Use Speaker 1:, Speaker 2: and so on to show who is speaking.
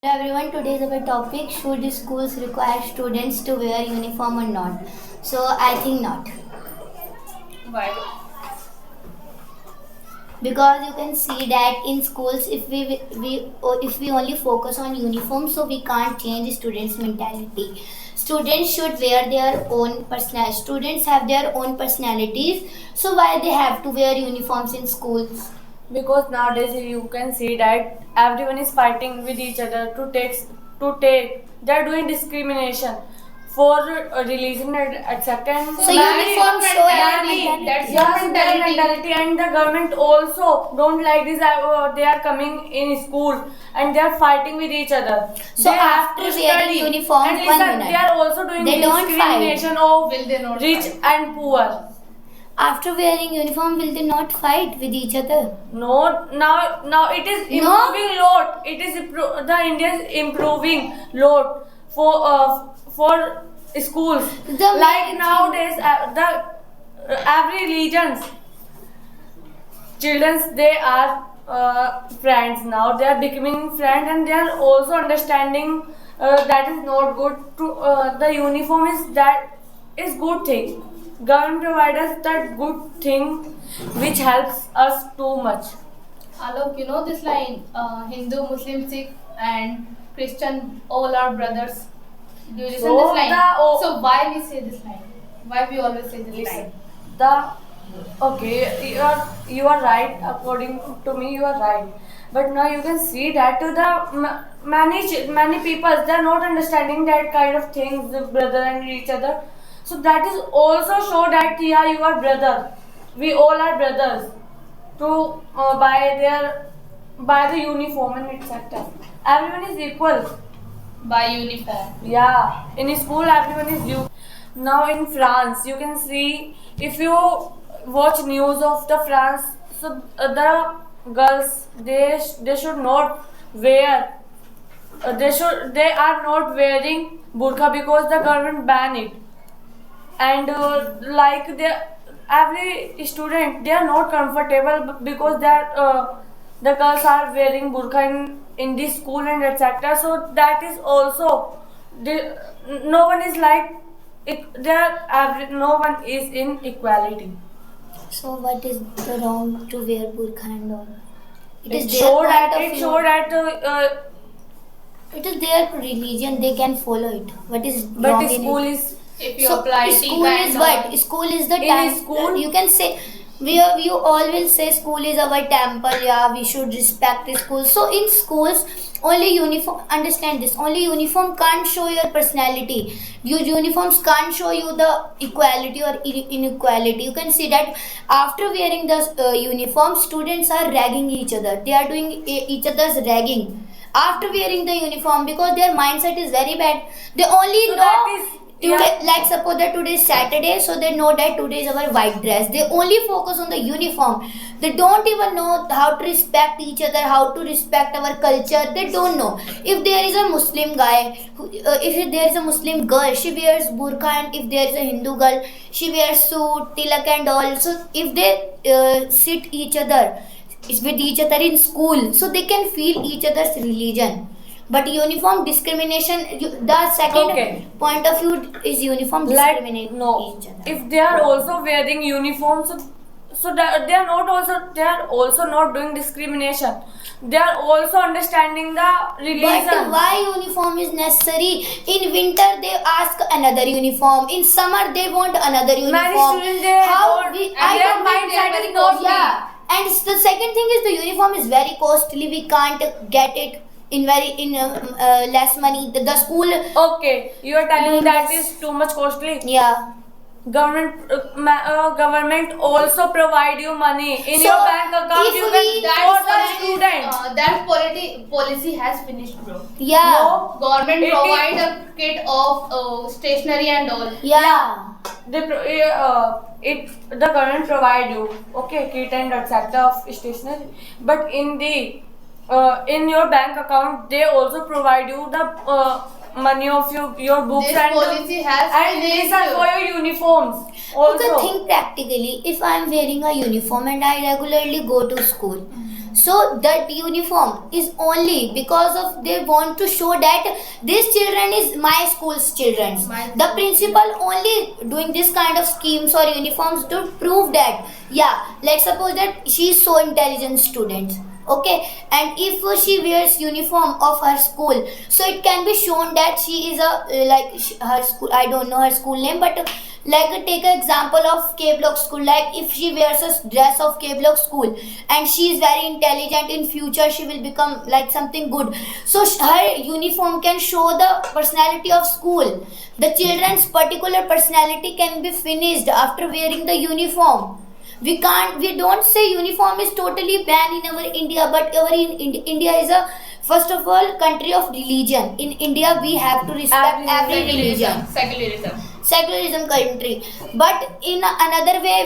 Speaker 1: Hello everyone, today is our topic, should schools require students to wear uniform or not? So I think not,
Speaker 2: Why?
Speaker 1: because you can see that in schools if we only focus on uniform, so we can't change students' mentality. Students should wear their own personal. Students have their own personalities, so why they have to wear uniforms in schools?
Speaker 2: Because nowadays you can see that everyone is fighting with each other to take. They're doing discrimination for religion and etc.
Speaker 1: So uniform show our mentality.
Speaker 2: That's your mentality, and the government also don't like this. They are coming in school and they are fighting with each other.
Speaker 1: So
Speaker 2: They have
Speaker 1: after
Speaker 2: to
Speaker 1: wearing
Speaker 2: study.
Speaker 1: uniform,
Speaker 2: and
Speaker 1: one
Speaker 2: listen,
Speaker 1: minute.
Speaker 2: they are also doing
Speaker 1: They don't
Speaker 2: discrimination
Speaker 3: Will they
Speaker 2: of
Speaker 3: not
Speaker 2: rich
Speaker 3: fight?
Speaker 2: and poor.
Speaker 1: After wearing uniform, will they not fight with each other?
Speaker 2: No, now it is improving lot. It is the India is improving lot for schools.
Speaker 1: The
Speaker 2: Like
Speaker 1: main
Speaker 2: nowadays, the every religions childrens they are friends now. They are becoming friends and they are also understanding that is not good. To the uniform is good thing. Government provides us that good thing which helps us too much.
Speaker 3: Alok, you know this line, Hindu, Muslim, Sikh and Christian, all are brothers. Do you listen
Speaker 2: So
Speaker 3: this line?
Speaker 2: the-
Speaker 3: So why we say this line? Why we always say this
Speaker 2: Listen,
Speaker 3: line?
Speaker 2: you are right. According to me, you are right. But now you can see that many people they are not understanding that kind of things, the brother and each other. So that is also show that yeah, you are brother. We all are brothers. To buy the uniform and etc. Everyone is equal.
Speaker 3: By uniform.
Speaker 2: Yeah, in school everyone is you. Now in France, you can see if you watch news of the France, so the girls they should not wear. They are not wearing burqa because the government ban it. And like every student they are not comfortable because the girls are wearing burqa in this school and etc. So that is also the, no one is like no one is in equality.
Speaker 1: So what is the wrong to wear burqa and all? It is
Speaker 2: It
Speaker 1: their
Speaker 2: show
Speaker 1: point
Speaker 2: that
Speaker 1: of
Speaker 2: it
Speaker 1: view.
Speaker 2: show that
Speaker 1: It is their religion. They can follow it. What is
Speaker 2: but
Speaker 1: wrong
Speaker 2: school
Speaker 1: in it?
Speaker 2: is
Speaker 3: If you
Speaker 1: So
Speaker 3: apply
Speaker 1: school
Speaker 3: tika
Speaker 1: is
Speaker 3: and
Speaker 1: what?
Speaker 3: all,
Speaker 1: School is the
Speaker 2: In
Speaker 1: temple.
Speaker 2: school-
Speaker 1: You can say you all will say school is our temple. Yeah, we should respect the school. So in schools, only uniform. Understand this. Only uniform can't show your personality. Your uniforms can't show you the equality or inequality. You can see that after wearing the uniform, students are ragging each other. They are doing each other's ragging after wearing the uniform because their mindset is very bad. They only
Speaker 2: So
Speaker 1: know
Speaker 2: that is-
Speaker 1: today,
Speaker 2: yeah.
Speaker 1: like suppose that today is Saturday, so they know that today is our white dress. They only focus on the uniform. They don't even know how to respect each other, how to respect our culture. They don't know. If there is a Muslim guy, if there is a Muslim girl, she wears burqa, and if there is a Hindu girl, she wears suit, tilak, and all. So if they sit each other with each other in school, so they can feel each other's religion. But uniform discrimination, the second
Speaker 2: Okay.
Speaker 1: point of view is uniform
Speaker 2: like
Speaker 1: discriminate
Speaker 2: no,
Speaker 1: each other.
Speaker 2: if they are also wearing uniforms, so that they are also not doing discrimination. They are also understanding the religion.
Speaker 1: But why uniform is necessary? In winter they ask another uniform. In summer they want another uniform.
Speaker 2: Many students they
Speaker 1: How
Speaker 2: don't,
Speaker 1: we?
Speaker 2: and
Speaker 1: I
Speaker 2: their
Speaker 1: don't think
Speaker 2: mindset
Speaker 1: they are
Speaker 2: is not
Speaker 1: yeah. And the second thing is the uniform is very costly. We can't get it in less money. The school
Speaker 2: Okay, you are telling that is too much costly.
Speaker 1: yeah.
Speaker 2: Government also provide you money in
Speaker 1: So,
Speaker 2: your bank account.
Speaker 1: if
Speaker 2: You
Speaker 1: we-
Speaker 2: can
Speaker 3: that's
Speaker 2: for the student.
Speaker 3: that policy has finished, bro.
Speaker 1: Yeah.
Speaker 2: No,
Speaker 3: Government
Speaker 2: It
Speaker 3: provide
Speaker 2: is-
Speaker 3: a kit of stationery and all.
Speaker 1: Yeah.
Speaker 2: The government provide you kit and etc of stationery, but in your bank account they also provide you the money of your books
Speaker 3: This
Speaker 2: and
Speaker 3: policy has
Speaker 2: and these
Speaker 3: finished.
Speaker 2: are for your uniforms also.
Speaker 1: Okay, think practically. If I am wearing a uniform and I regularly go to school, So that uniform is only because of they want to show that these children is my school's children. The principal only doing this kind of schemes or uniforms to prove that, yeah, let's suppose that she is so intelligent student, okay, and if she wears uniform of her school, so it can be shown that she is a her school, I don't know her school name, but take an example of K Block school. Like if she wears a dress of K Block school and she is very intelligent, in future she will become like something good. So her uniform can show the personality of school. The children's particular personality can be finished after wearing the uniform. We don't say uniform is totally banned in our India, but our India is a first of all country of religion. In India we have to respect every religion.
Speaker 3: Secularism.
Speaker 1: Secularism country, but in another way